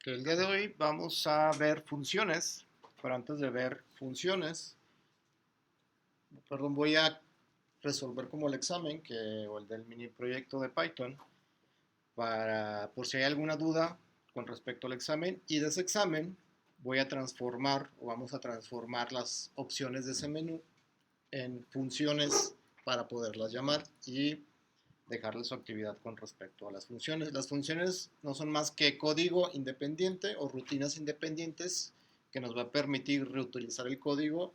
El día de hoy vamos a ver funciones, pero antes de ver funciones, voy a resolver como el examen o el del mini proyecto de Python por si hay alguna duda con respecto al examen, y de ese examen voy a transformar o vamos a transformar las opciones de ese menú en funciones para poderlas llamar y dejarle su actividad con respecto a las funciones. Las funciones no son más que código independiente o rutinas independientes que nos va a permitir reutilizar el código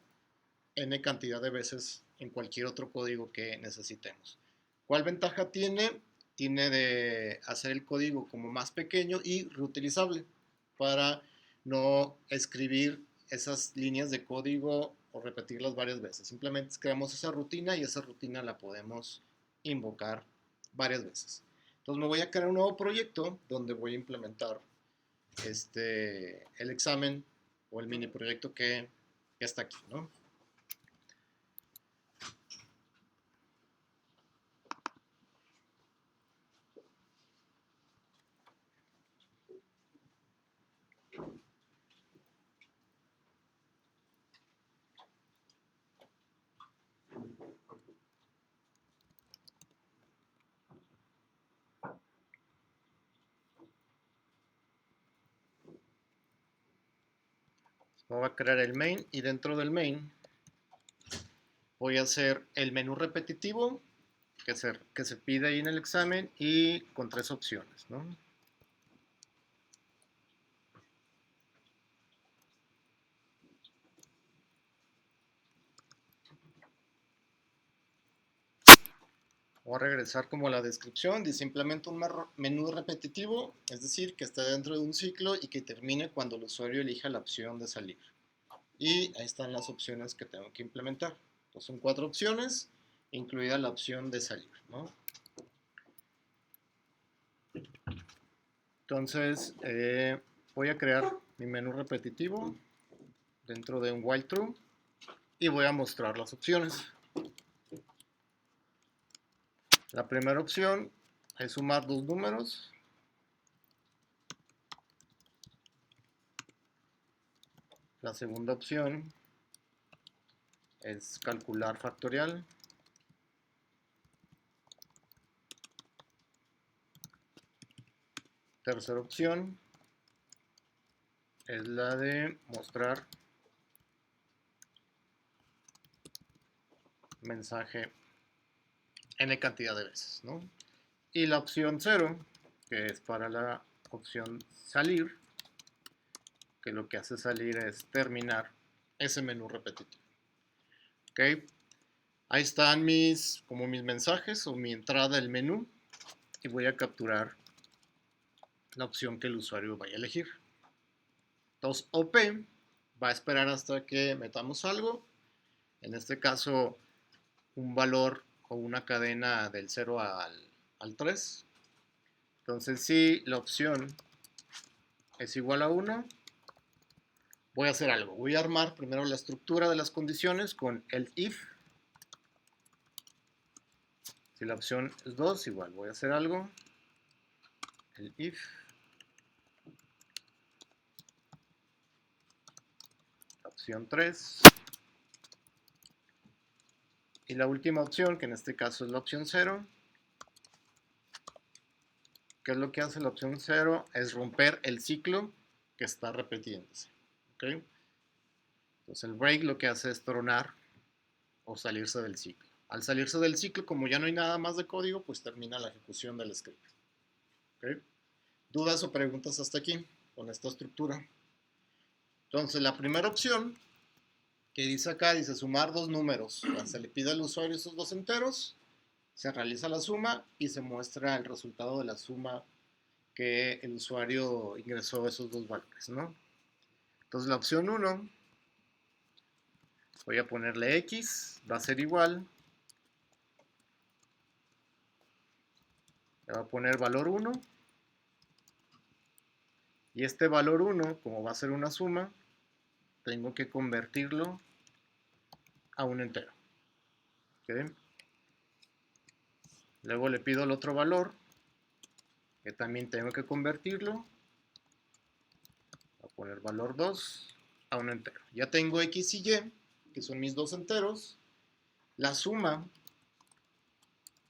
n cantidad de veces en cualquier otro código que necesitemos. ¿Cuál ventaja tiene? Tiene de hacer el código como más pequeño y reutilizable para no escribir esas líneas de código o repetirlas varias veces. Simplemente creamos esa rutina y esa rutina la podemos invocar varias veces. Entonces me voy a crear un nuevo proyecto donde voy a implementar el examen o el mini proyecto que está aquí, ¿no? Voy a crear el main y dentro del main voy a hacer el menú repetitivo que se pide ahí en el examen y con tres opciones, ¿no? Voy a regresar como a la descripción, dice implementa un menú repetitivo, es decir, que esté dentro de un ciclo y que termine cuando el usuario elija la opción de salir. Y ahí están las opciones que tengo que implementar. Entonces son 4 opciones, incluida la opción de salir, ¿no? Entonces voy a crear mi menú repetitivo dentro de un while true y voy a mostrar las opciones. La primera opción es sumar dos números. La segunda opción es calcular factorial. Tercera opción es la de mostrar mensaje n cantidad de veces, ¿no? Y la opción 0, que es para la opción salir, que lo que hace salir es terminar ese menú repetitivo. ¿Ok? Ahí están mis mensajes o mi entrada del menú y voy a capturar la opción que el usuario vaya a elegir. Entonces, OP va a esperar hasta que metamos algo, en este caso un valor o una cadena del 0 al 3. Entonces, si la opción es igual a 1, voy a hacer algo. Voy a armar primero la estructura de las condiciones con el if. Si la opción es 2, igual voy a hacer algo. El if. La opción 3. Y la última opción, que en este caso es la opción 0. ¿Qué es lo que hace la opción 0? Es romper el ciclo que está repitiéndose. ¿Okay? Entonces el break lo que hace es tronar o salirse del ciclo. Al salirse del ciclo, como ya no hay nada más de código, pues termina la ejecución del script. ¿Okay? ¿Dudas o preguntas hasta aquí con esta estructura? Entonces la primera opción que dice acá, dice sumar dos números. Se le pide al usuario esos dos enteros, se realiza la suma y se muestra el resultado de la suma que el usuario ingresó esos dos valores, ¿no? Entonces la opción 1, voy a ponerle X, va a ser igual, le voy a poner valor 1, y este valor 1, como va a ser una suma, tengo que convertirlo a un entero. ¿Okay? Luego le pido el otro valor, que también tengo que convertirlo poner valor 2 a un entero. Ya tengo x y y, que son mis dos enteros. La suma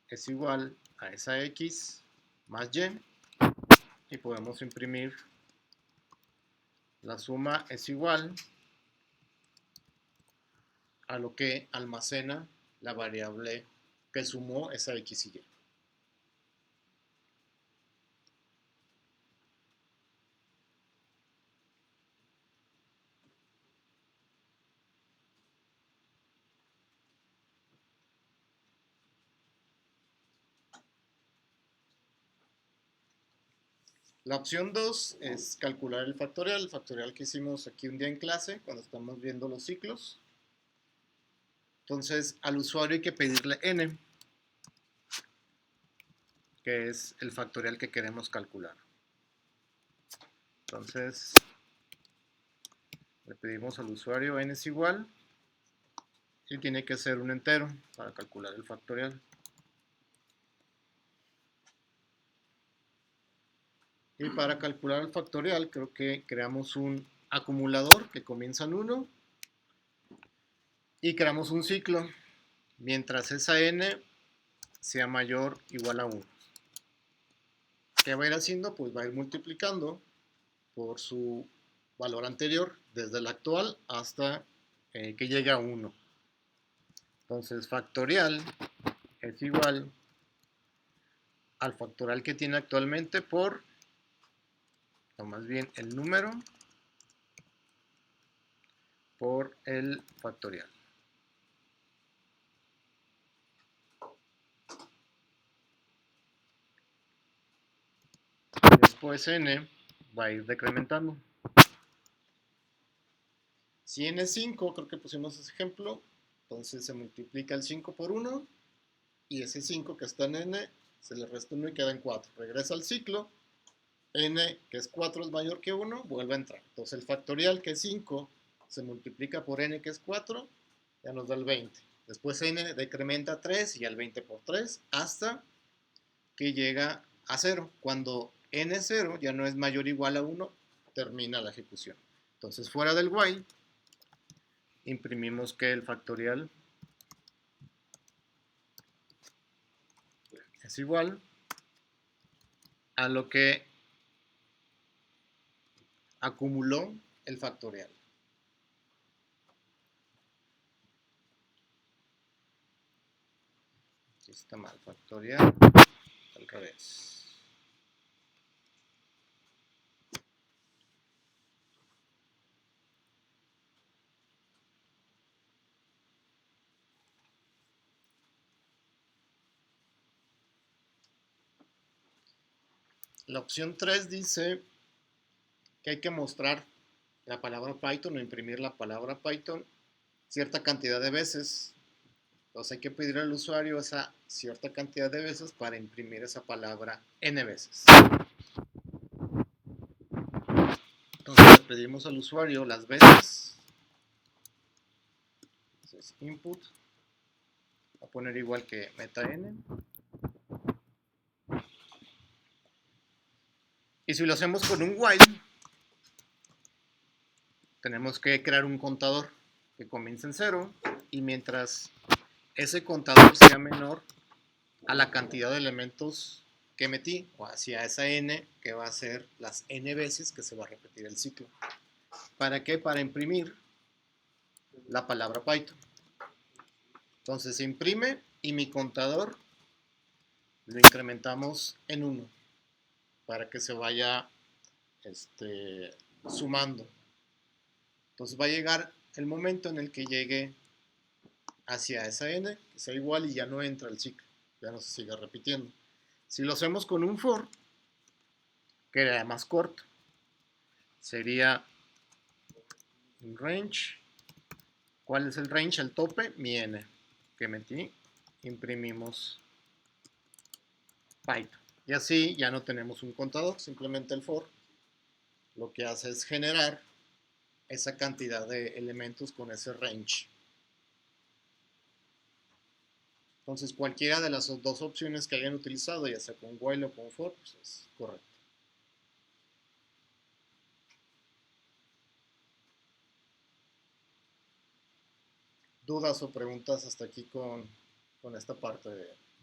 es igual a esa x más y, y podemos imprimir la suma es igual a lo que almacena la variable que sumó esa x y y. La opción 2 es calcular el factorial que hicimos aquí un día en clase cuando estamos viendo los ciclos. Entonces al usuario hay que pedirle n, que es el factorial que queremos calcular. Entonces le pedimos al usuario n es igual y tiene que ser un entero para calcular el factorial. Y para calcular el factorial creo que creamos un acumulador que comienza en 1 y creamos un ciclo mientras esa n sea mayor o igual a 1. ¿Qué va a ir haciendo? Pues va a ir multiplicando por su valor anterior desde el actual hasta que llegue a 1. Entonces factorial es igual al factorial que tiene actualmente por, o más bien el número por el factorial. Después n va a ir decrementando. Si n es 5, creo que pusimos ese ejemplo, entonces se multiplica el 5 por 1 y ese 5 que está en n se le resta 1 y queda en 4. Regresa al ciclo, n que es 4 es mayor que 1, vuelve a entrar. Entonces el factorial que es 5 se multiplica por n que es 4, ya nos da el 20. Después n decrementa 3 y al 20 por 3 hasta que llega a 0. Cuando n es 0 ya no es mayor o igual a 1, termina la ejecución. Entonces fuera del while imprimimos que el factorial es igual a lo que acumuló el factorial. Aquí está mal, factorial al revés. La opción 3 dice que hay que mostrar la palabra Python o imprimir la palabra Python cierta cantidad de veces. Entonces hay que pedir al usuario esa cierta cantidad de veces para imprimir esa palabra n veces. Entonces le pedimos al usuario las veces. Entonces input va a poner igual que meta n. Y si lo hacemos con un while, tenemos que crear un contador que comience en 0 y mientras ese contador sea menor a la cantidad de elementos que metí, o hacia esa n que va a ser las n veces que se va a repetir el ciclo. ¿Para qué? Para imprimir la palabra Python. Entonces se imprime y mi contador lo incrementamos en 1 para que se vaya sumando. Entonces va a llegar el momento en el que llegue hacia esa n, que sea igual y ya no entra el ciclo, ya no se sigue repitiendo. Si lo hacemos con un for, que era más corto, sería un range. ¿Cuál es el range? El tope, mi n, que metí, imprimimos Python. Y así ya no tenemos un contador, simplemente el for lo que hace es generar esa cantidad de elementos con ese range. Entonces cualquiera de las dos opciones que hayan utilizado, ya sea con while o con for, pues es correcto. ¿Dudas o preguntas hasta aquí con esta parte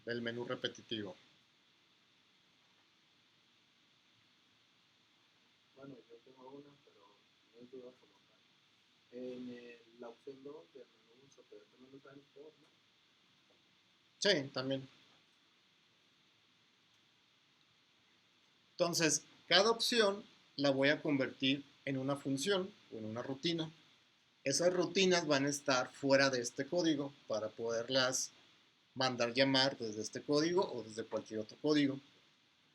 del menú repetitivo? Bueno, yo tengo una, pero no es duda como tal. La opción 2 del menú superior también lo traen todos, ¿no? Sí, también. Entonces, cada opción la voy a convertir en una función o en una rutina. Esas rutinas van a estar fuera de este código para poderlas mandar llamar desde este código o desde cualquier otro código.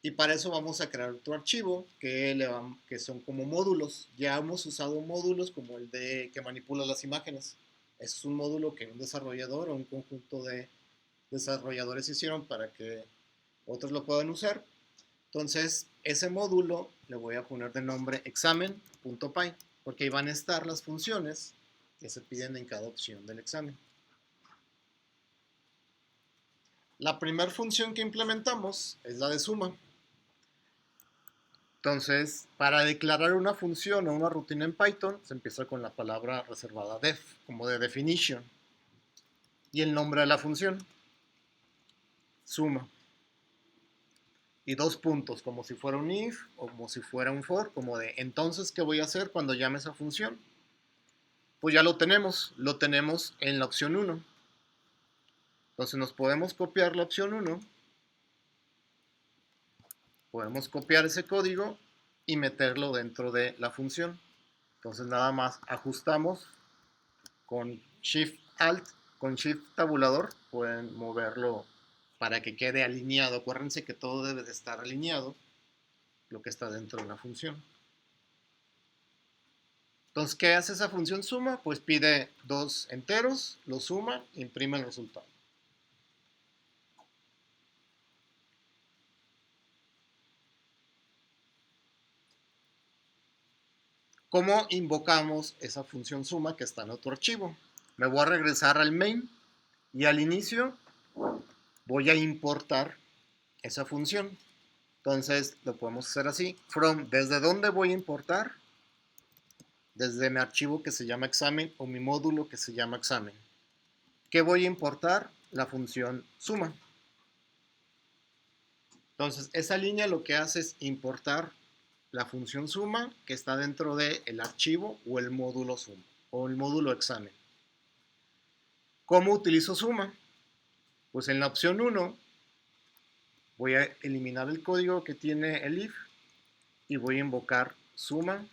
Y para eso vamos a crear otro archivo que son como módulos. Ya hemos usado módulos como el de que manipula las imágenes. Ese es un módulo que un desarrollador o un conjunto de desarrolladores hicieron para que otros lo puedan usar. Entonces, ese módulo le voy a poner de nombre examen.py, porque ahí van a estar las funciones que se piden en cada opción del examen. La primera función que implementamos es la de suma. Entonces, para declarar una función o una rutina en Python, se empieza con la palabra reservada def, como de definition, y el nombre de la función, suma. Y dos puntos, como si fuera un if o como si fuera un for, como de entonces, ¿qué voy a hacer cuando llame esa función? Pues ya lo tenemos en la opción 1. Entonces nos podemos copiar la opción 1, podemos copiar ese código y meterlo dentro de la función. Entonces nada más ajustamos con Shift Alt, con Shift tabulador, pueden moverlo para que quede alineado. Acuérdense que todo debe de estar alineado, lo que está dentro de la función. Entonces, ¿qué hace esa función suma? Pues pide dos enteros, lo suma, imprime el resultado. ¿Cómo invocamos esa función suma que está en otro archivo? Me voy a regresar al main y al inicio voy a importar esa función. Entonces lo podemos hacer así. From, ¿desde dónde voy a importar? Desde mi archivo que se llama examen o mi módulo que se llama examen. ¿Qué voy a importar? La función suma. Entonces esa línea lo que hace es importar la función suma que está dentro del archivo o el módulo suma o el módulo examen. ¿Cómo utilizo suma? Pues en la opción 1 voy a eliminar el código que tiene el if y voy a invocar suma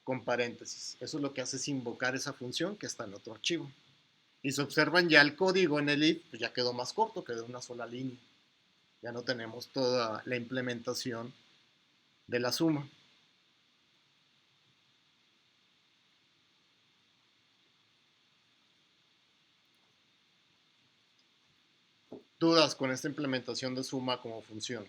con paréntesis. Eso es lo que hace es invocar esa función que está en otro archivo. Y si observan ya el código en el if, pues ya quedó más corto, quedó una sola línea. Ya no tenemos toda la implementación de la suma. Dudas con esta implementación de suma como función.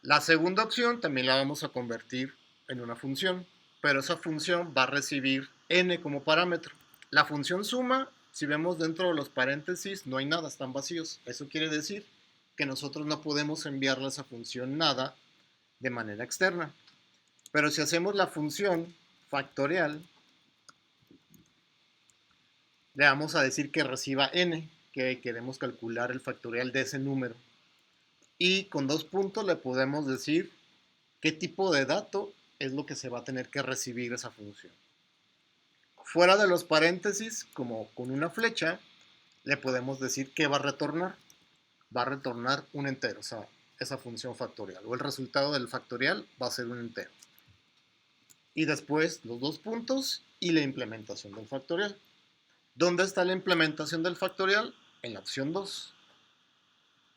La segunda opción también la vamos a convertir en una función, pero esa función va a recibir n como parámetro. La función suma, si vemos dentro de los paréntesis, no hay nada, están vacíos. Eso quiere decir que nosotros no podemos enviarle a esa función nada de manera externa. Pero si hacemos la función factorial, le vamos a decir que reciba n, que queremos calcular el factorial de ese número. Y con dos puntos le podemos decir qué tipo de dato es lo que se va a tener que recibir esa función. Fuera de los paréntesis, como con una flecha, le podemos decir qué va a retornar. Va a retornar un entero, o sea, esa función factorial. O el resultado del factorial va a ser un entero. Y después los dos puntos y la implementación del factorial. ¿Dónde está la implementación del factorial? En la opción 2.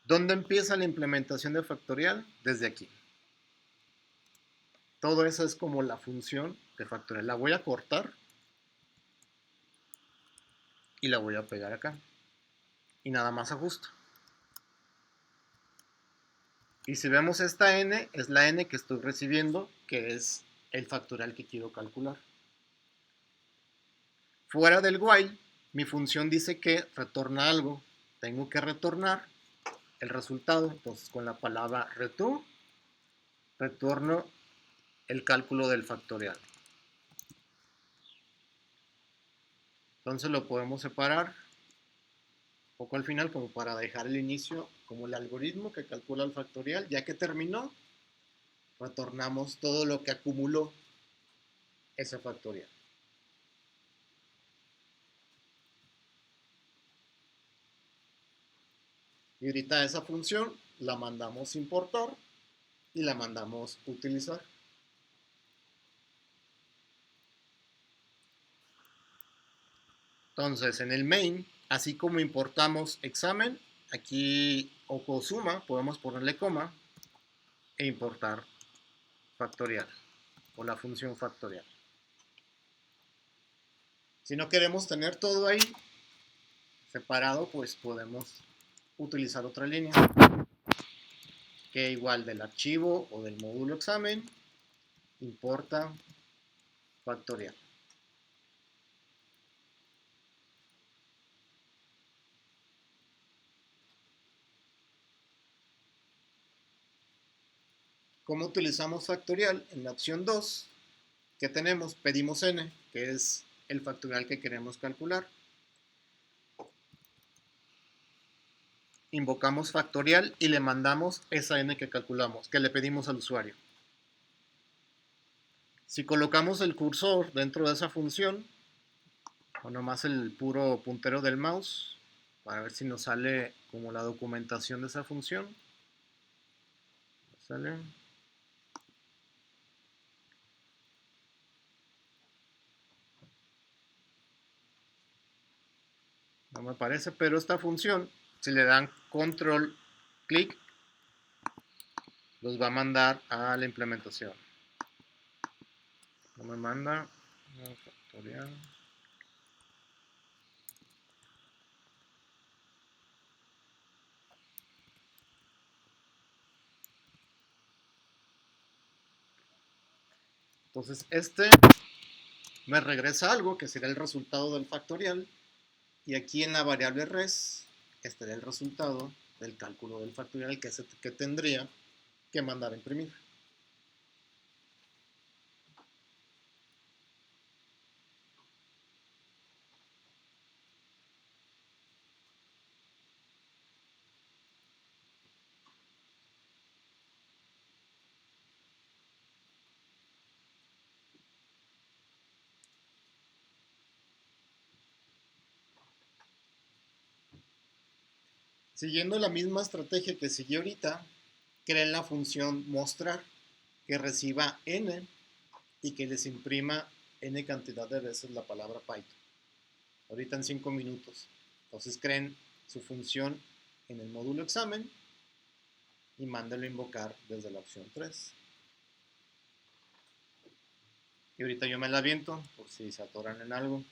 ¿Dónde empieza la implementación del factorial? Desde aquí. Todo eso es como la función de factorial. La voy a cortar y la voy a pegar acá. Y nada más ajusto. Y si vemos esta n, es la n que estoy recibiendo, que es el factorial que quiero calcular. Fuera del while, mi función dice que retorna algo. Tengo que retornar el resultado. Entonces, con la palabra return, retorno el cálculo del factorial. Entonces lo podemos separar un poco al final como para dejar el inicio como el algoritmo que calcula el factorial. Ya que terminó, retornamos todo lo que acumuló ese factorial. Y ahorita esa función la mandamos importar y la mandamos utilizar. Entonces, en el main, así como importamos examen, aquí o suma, podemos ponerle coma e importar factorial o la función factorial. Si no queremos tener todo ahí separado, pues podemos utilizar otra línea que igual del archivo o del módulo examen importa factorial. ¿Cómo utilizamos factorial? En la opción 2, ¿qué tenemos? Pedimos n, que es el factorial que queremos calcular. Invocamos factorial y le mandamos esa n que calculamos, que le pedimos al usuario. Si colocamos el cursor dentro de esa función, o nomás el puro puntero del mouse, para ver si nos sale como la documentación de esa función. ¿Sale? No me aparece, pero esta función, si le dan control clic, los va a mandar a la implementación. No me manda factorial. Entonces este me regresa algo que será el resultado del factorial, y aquí en la variable res estaría el resultado del cálculo del factorial que tendría que mandar a imprimir. Siguiendo la misma estrategia que seguí ahorita, creen la función mostrar que reciba n y que les imprima n cantidad de veces la palabra Python. Ahorita en 5 minutos. Entonces creen su función en el módulo examen y mándenlo a invocar desde la opción 3. Y ahorita yo me la aviento por si se atoran en algo.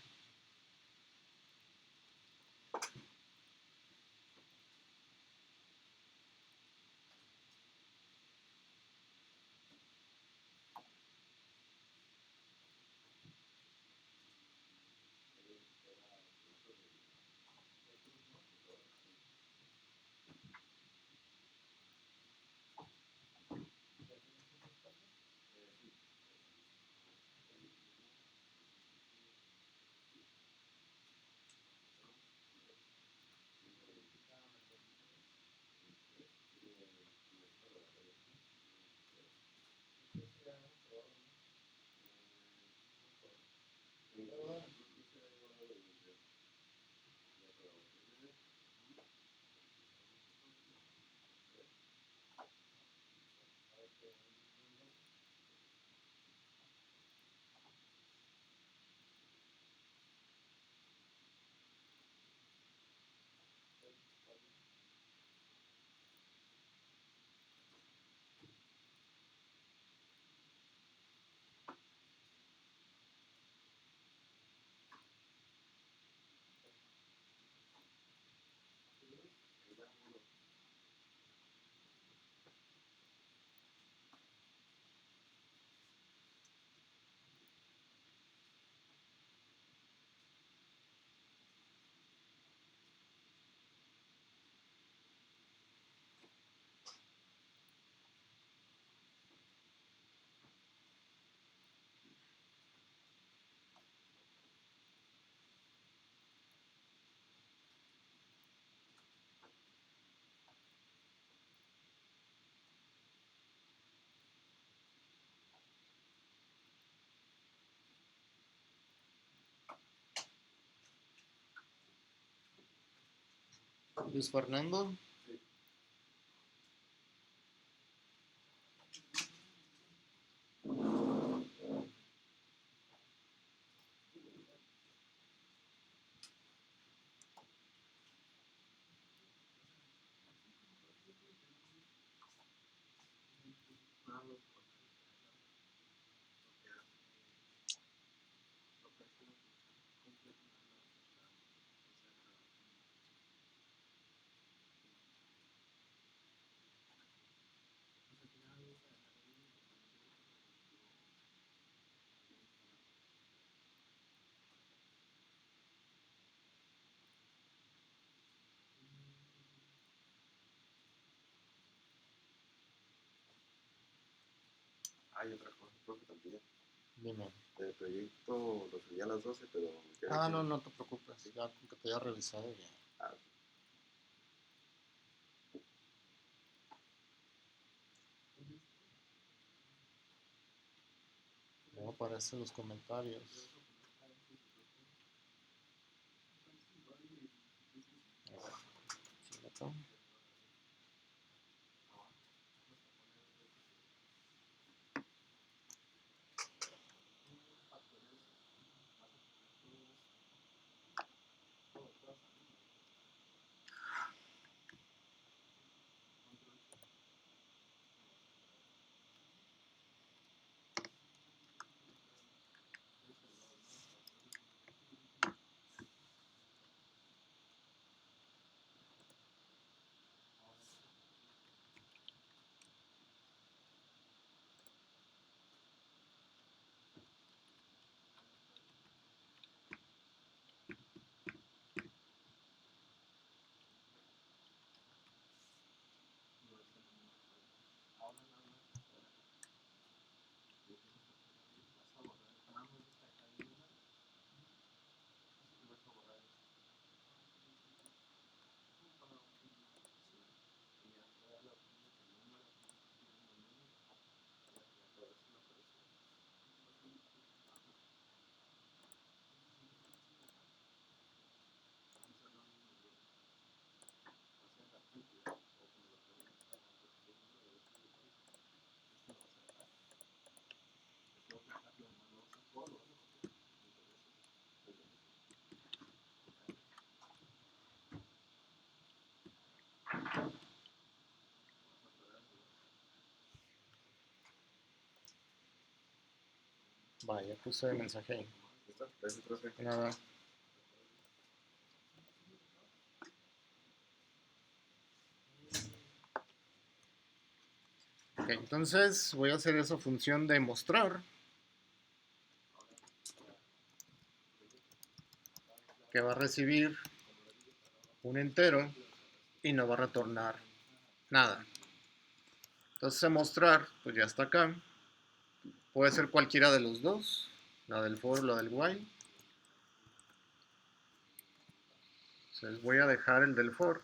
Luis Fernando. Sí. Nada más lo que hace, lo que hace la función completa nada más está, pues al final vamos a dejar ahí hay otra cosa, profe, también. Dime. El proyecto lo subí a las 12, pero me quedé Ah, aquí. no, no te preocupes. Ya con que te haya revisado ya. Ah, No aparecen los comentarios. A ver, sí, acá. Vaya, puse el mensaje ahí. ¿está? Gracias, profe. Nada. Ok, entonces voy a hacer esa función de mostrar, que va a recibir un entero y no va a retornar nada. Entonces mostrar, pues ya está acá. Puede ser cualquiera de los dos, la del for o la del while. Entonces voy a dejar el del for.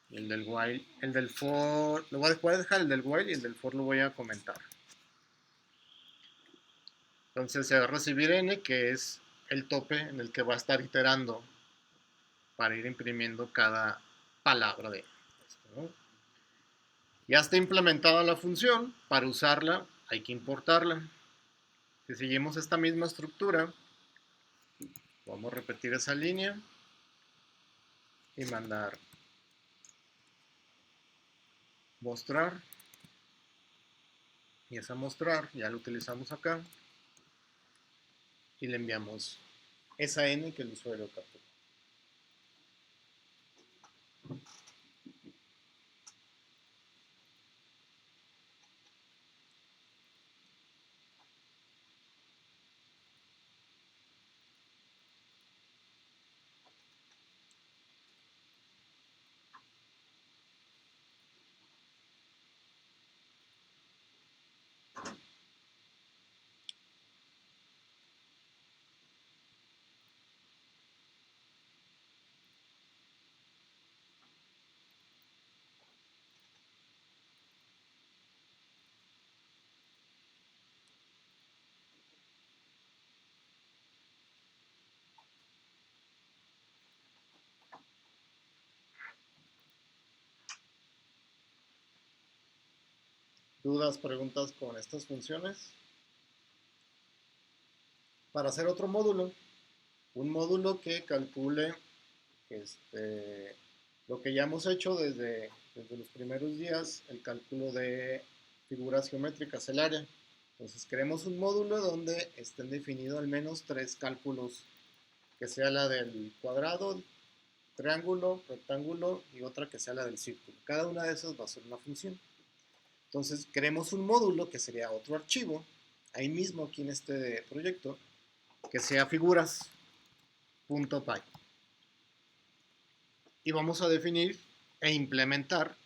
Y el del while, el del for, lo voy a dejar el del while y el del for lo voy a comentar. Entonces se va a recibir n, que es el tope en el que va a estar iterando para ir imprimiendo cada palabra de esto, ¿no? Ya está implementada la función. Para usarla hay que importarla. Si seguimos esta misma estructura, vamos a repetir esa línea y mandar mostrar, y esa mostrar ya lo utilizamos acá y le enviamos esa n que el usuario capturó. ¿Dudas, preguntas con estas funciones? Para hacer otro módulo, un módulo que calcule lo que ya hemos hecho desde los primeros días, el cálculo de figuras geométricas, el área. Entonces queremos un módulo donde estén definidos al menos 3 cálculos, que sea la del cuadrado, triángulo, rectángulo y otra que sea la del círculo. Cada una de esas va a ser una función. Entonces queremos un módulo que sería otro archivo, ahí mismo aquí en este proyecto, que sea figuras.py. Y vamos a definir e implementar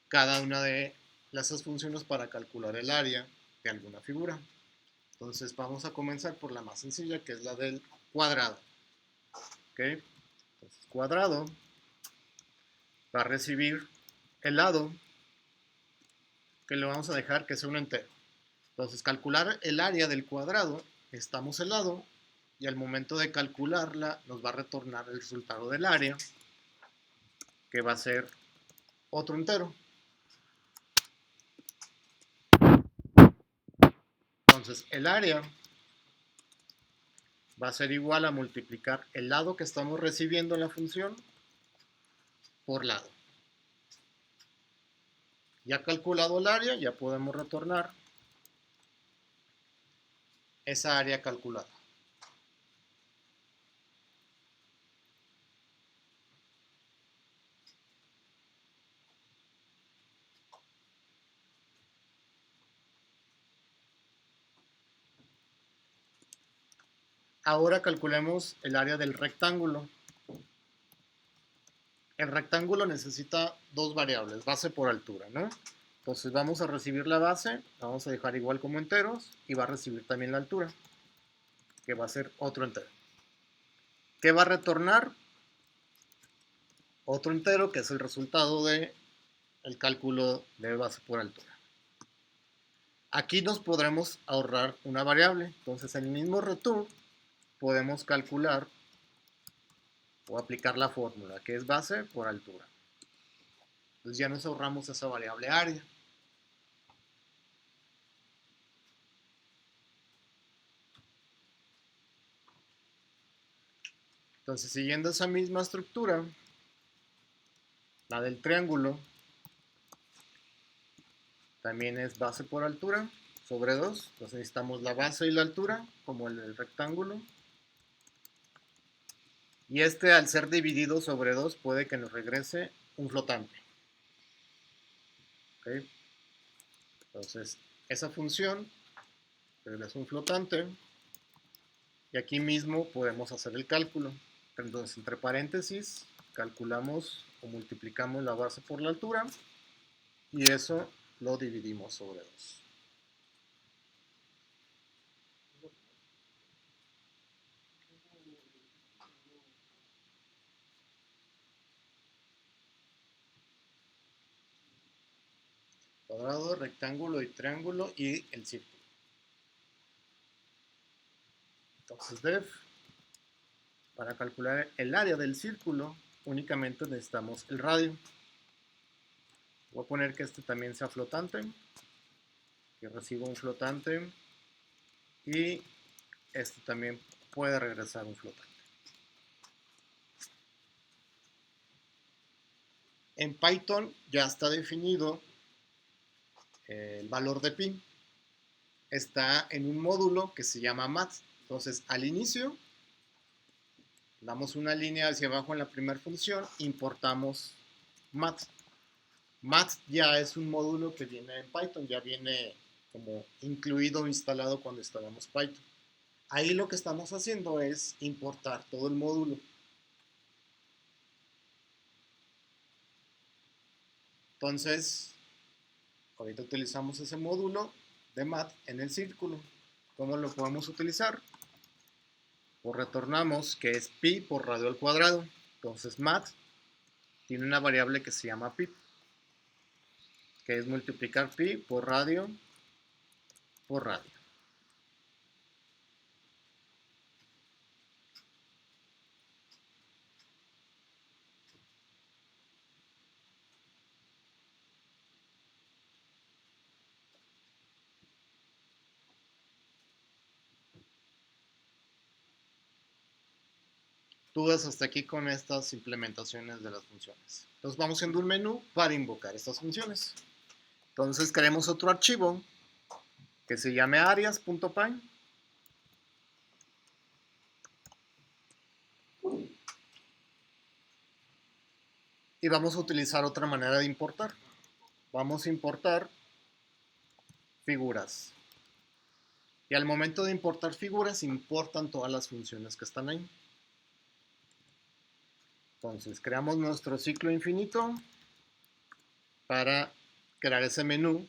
cada una de esas funciones para calcular el área de alguna figura. Entonces vamos a comenzar por la más sencilla, que es la del cuadrado. ¿Okay? Entonces, cuadrado va a recibir el lado que le vamos a dejar que sea un entero. Entonces, calcular el área del cuadrado, estamos el lado y al momento de calcularla nos va a retornar el resultado del área, que va a ser otro entero. Entonces, el área va a ser igual a multiplicar el lado que estamos recibiendo en la función por lado. Ya calculado el área, ya podemos retornar esa área calculada. Ahora calculemos el área del rectángulo. El rectángulo necesita dos variables, base por altura, ¿no? Entonces vamos a recibir la base, la vamos a dejar igual como enteros y va a recibir también la altura, que va a ser otro entero. ¿Qué va a retornar? Otro entero, que es el resultado del cálculo de base por altura. Aquí nos podremos ahorrar una variable, entonces en el mismo return podemos calcular o aplicar la fórmula, que es base por altura. Entonces ya nos ahorramos esa variable área. Entonces, siguiendo esa misma estructura, la del triángulo también es base por altura sobre 2. Entonces necesitamos la base y la altura, como el del rectángulo. Y al ser dividido sobre 2, puede que nos regrese un flotante. ¿Okay? Entonces, esa función regresa un flotante. Y aquí mismo podemos hacer el cálculo. Entonces, entre paréntesis, calculamos o multiplicamos la base por la altura. Y eso lo dividimos sobre 2. Cuadrado, rectángulo y triángulo y el círculo. Entonces, def, para calcular el área del círculo, únicamente necesitamos el radio. Voy a poner que este también sea flotante, que reciba un flotante, y este también puede regresar un flotante. En Python ya está definido el valor de pi. Está en un módulo que se llama math. Entonces, al inicio, damos una línea hacia abajo en la primera función, importamos math. Math ya es un módulo que viene en Python, ya viene como incluido, instalado cuando instalamos Python. Ahí lo que estamos haciendo es importar todo el módulo. Entonces, ahorita utilizamos ese módulo de math en el círculo. ¿Cómo lo podemos utilizar? Pues retornamos que es pi por radio al cuadrado. Entonces math tiene una variable que se llama pi, que es multiplicar pi por radio por radio. dudas hasta aquí con estas implementaciones de las funciones. Entonces vamos haciendo un menú para invocar estas funciones. Entonces creemos otro archivo que se llame arias.py. Y vamos a utilizar otra manera de importar. Vamos a importar figuras. Y al momento de importar figuras, importan todas las funciones que están ahí. Entonces, creamos nuestro ciclo infinito para crear ese menú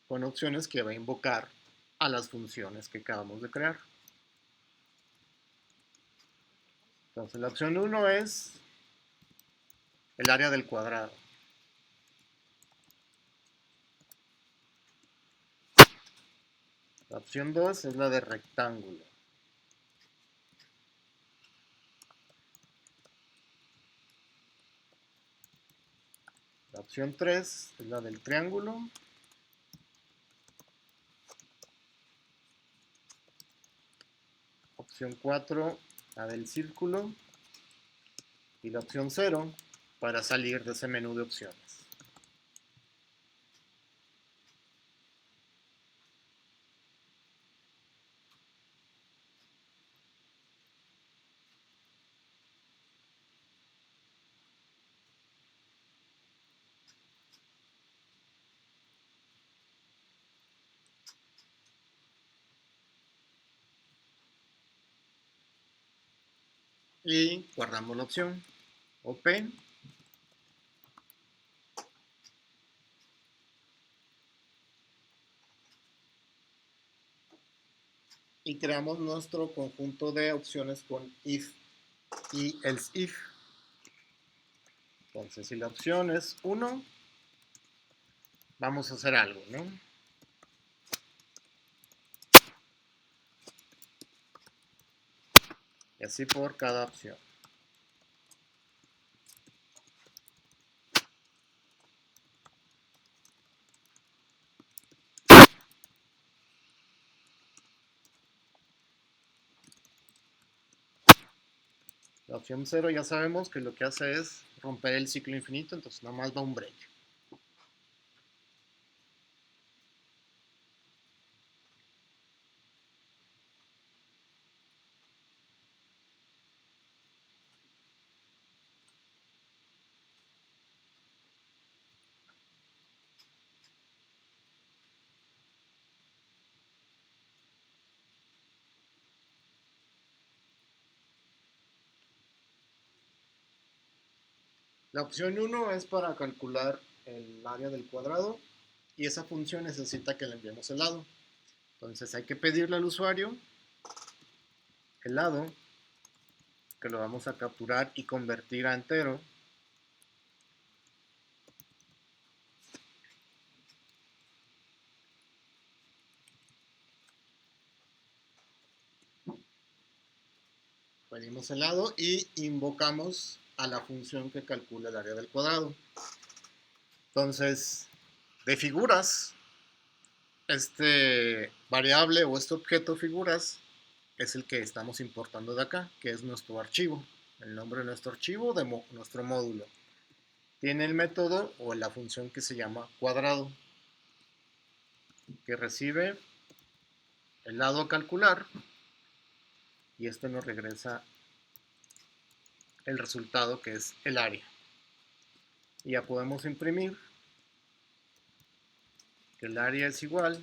con opciones que va a invocar a las funciones que acabamos de crear. Entonces, la opción 1 es el área del cuadrado. La opción 2 es la de rectángulo. La opción 3 es la del triángulo. Opción 4, la del círculo. Y la opción 0 para salir de ese menú de opciones. Y guardamos la opción Open. Y creamos nuestro conjunto de opciones con if y else if. Entonces, si la opción es 1, vamos a hacer algo, ¿no? Y así por cada opción. La opción 0 ya sabemos que lo que hace es romper el ciclo infinito, entonces nada más va un break. La opción 1 es para calcular el área del cuadrado y esa función necesita que le enviemos el lado. Entonces hay que pedirle al usuario el lado, que lo vamos a capturar y convertir a entero. Pedimos el lado y invocamos a la función que calcula el área del cuadrado. Entonces, de figuras, este variable o este objeto figuras es el que estamos importando de acá, que es nuestro archivo, el nombre de nuestro archivo, de nuestro módulo. Tiene el método o la función que se llama cuadrado, que recibe el lado a calcular y este nos regresa el resultado, que es el área. Y ya podemos imprimir que el área es igual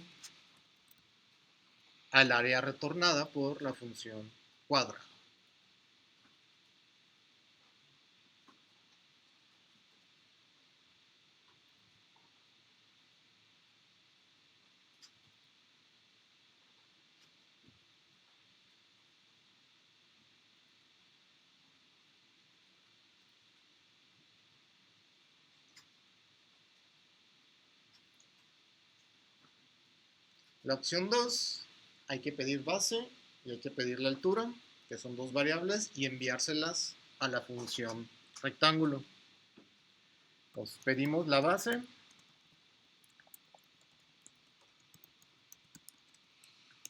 al área retornada por la función cuadrado. La opción 2, hay que pedir base y hay que pedir la altura, que son dos variables, y enviárselas a la función rectángulo. Entonces pedimos la base,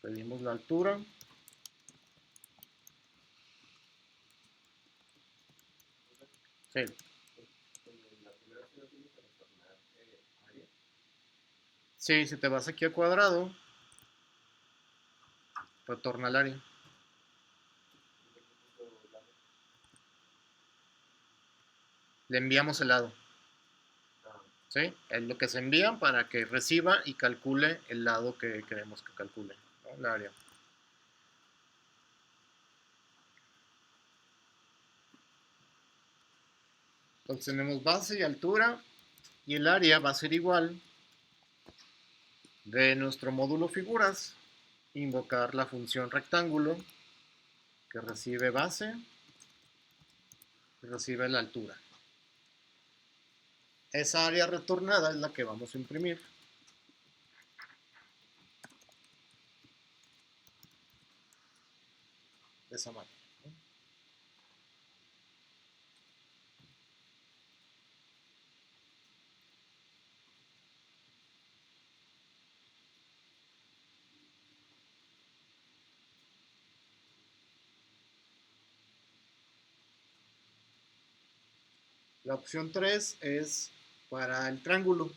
pedimos la altura, Sí. En la primera opción tienes que retornar área. Sí, si te vas aquí a cuadrado, retorna al área. ¿Y por qué puso lado? Le enviamos el lado. Ah, ¿Sí? Es lo que se envía para que reciba y calcule el lado que queremos que calcule, ¿no? El área. Entonces tenemos base y altura, y el área va a ser igual de nuestro módulo figuras, invocar la función rectángulo que recibe base y recibe la altura. Esa área retornada es la que vamos a imprimir. De esa manera. La opción 3 es para el triángulo.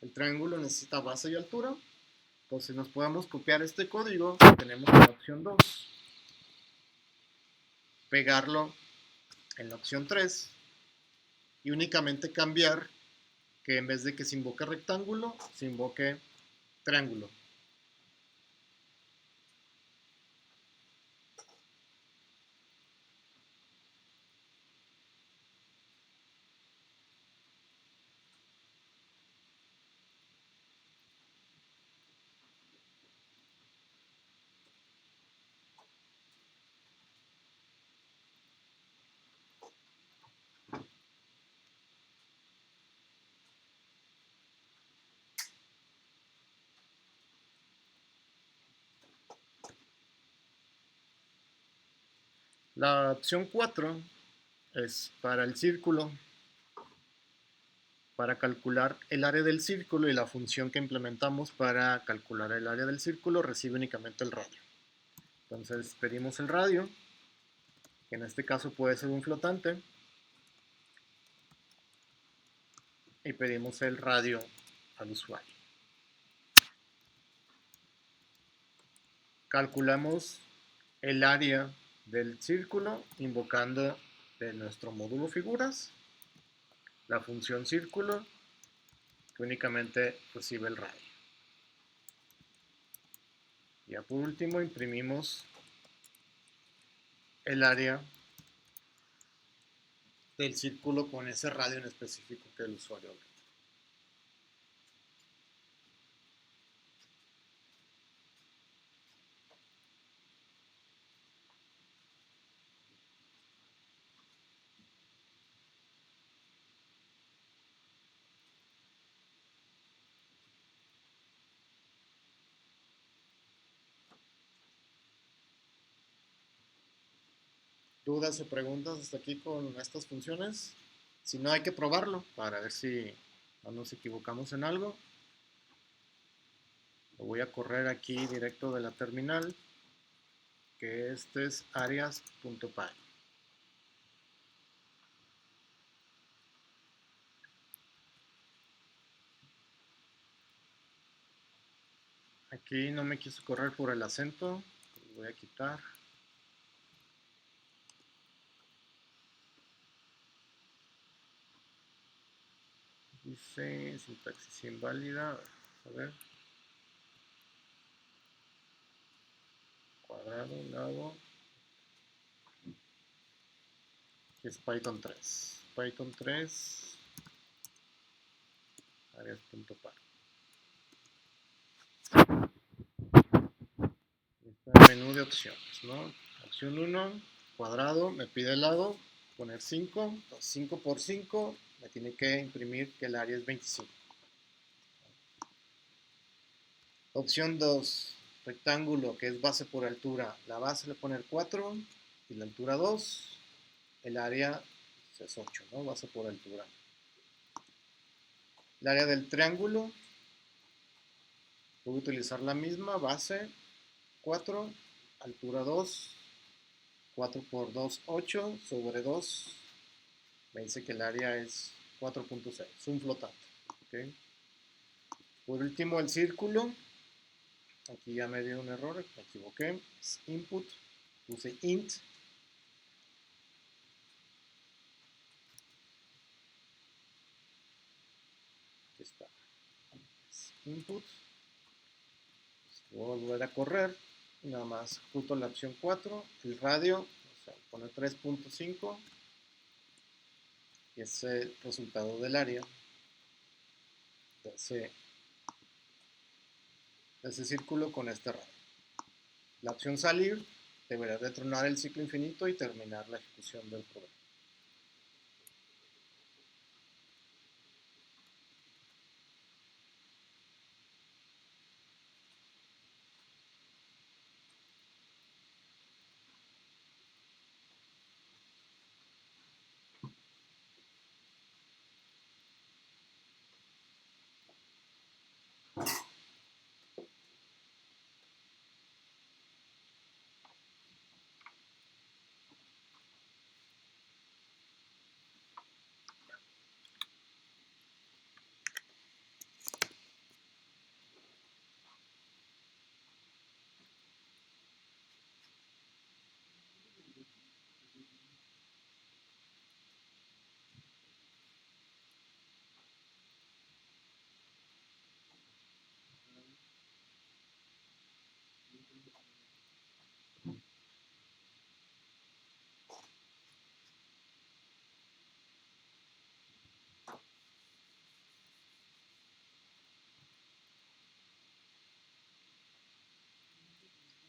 El triángulo necesita base y altura. Entonces nos podemos copiar este código que tenemos en la opción 2, pegarlo en la opción 3 y únicamente cambiar que en vez de que se invoque rectángulo, se invoque triángulo. La opción 4 es para el círculo, para calcular el área del círculo, y la función que implementamos para calcular el área del círculo recibe únicamente el radio. Entonces pedimos el radio, que en este caso puede ser un flotante, y pedimos el radio al usuario. Calculamos el área del círculo invocando de nuestro módulo figuras la función círculo, que únicamente recibe el radio. Ya por último imprimimos el área del círculo con ese radio en específico que el usuario. ¿Dudas o preguntas hasta aquí con estas funciones? Si no, hay que probarlo para ver si no nos equivocamos en algo. Lo voy a correr aquí directo de la terminal, que este es arias.py. Aquí no me quiso correr por el acento, lo voy a quitar. Dice sintaxis inválida, a ver. Cuadrado, lado. Aquí es Python 3. Python 3, arias.py. Está el menú de opciones, ¿no? Opción 1, cuadrado, me pide el lado, poner 5, 5 por 5, me tiene que imprimir que el área es 25. Opción 2, rectángulo, que es base por altura, la base le poner 4 y la altura 2, el área es 8, ¿no? Base por altura. El área del triángulo, voy a utilizar la misma, base 4, altura 2, 4 por 2, 8, sobre 2, Me dice que el área es 4.6, es un flotante. ¿Okay? Por último, el círculo. Aquí ya me dio un error, me equivoqué. Es input, puse int. Aquí está. Es input. Voy a volver a correr. Nada más ejecuto la opción 4. El radio, o sea, pone 3.5. Y es el resultado del área de ese círculo con este radio. La opción salir deberá de tronar el ciclo infinito y terminar la ejecución del programa.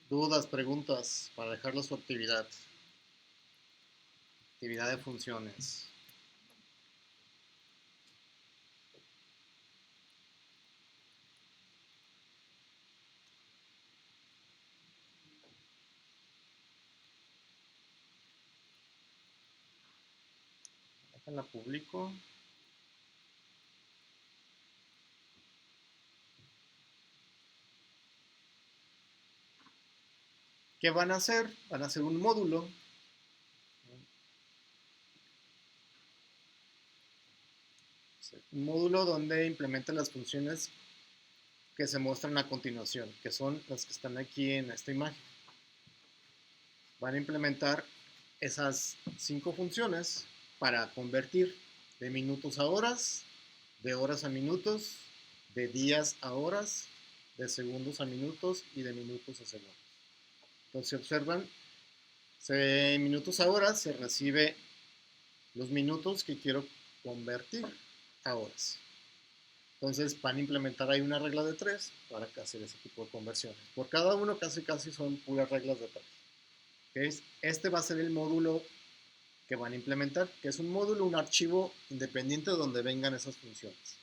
Dudas, preguntas para dejarlo su actividad. Actividad de funciones. Déjenla publico. ¿Qué van a hacer? Van a hacer un módulo. Un módulo donde implementan las funciones que se muestran a continuación, que son las que están aquí en esta imagen. Van a implementar esas 5 funciones para convertir de minutos a horas, de horas a minutos, de días a horas, de segundos a minutos y de minutos a segundos. Entonces, si observan, de minutos a horas se recibe los minutos que quiero convertir a horas. Entonces van a implementar ahí una regla de 3 para hacer ese tipo de conversiones. Por cada uno casi son puras reglas de 3. ¿Okay? Este va a ser el módulo que van a implementar, que es un módulo, un archivo independiente donde vengan esas funciones.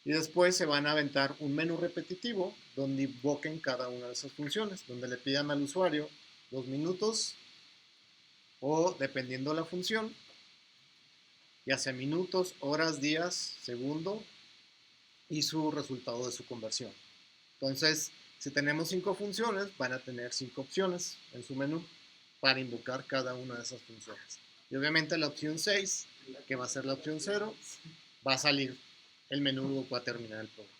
Y después se van a aventar un menú repetitivo donde invoquen cada una de esas funciones, donde le pidan al usuario los minutos o, dependiendo la función, ya sea minutos, horas, días, segundo y su resultado de su conversión. Entonces, si tenemos 5 funciones, van a tener 5 opciones en su menú para invocar cada una de esas funciones. Y obviamente la opción 6, que va a ser la opción 0, va a salir el menú o va a terminar el programa.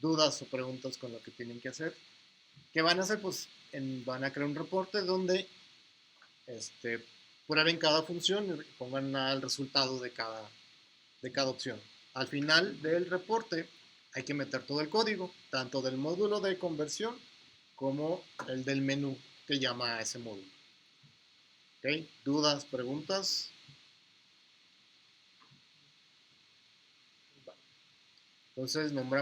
¿Dudas o preguntas con lo que tienen que hacer? ¿Qué van a hacer? Pues van a crear un reporte donde prueben cada función y pongan el resultado de cada opción. Al final del reporte hay que meter todo el código, tanto del módulo de conversión como el del menú que llama a ese módulo. ¿Okay? ¿Dudas, preguntas? Entonces nombramos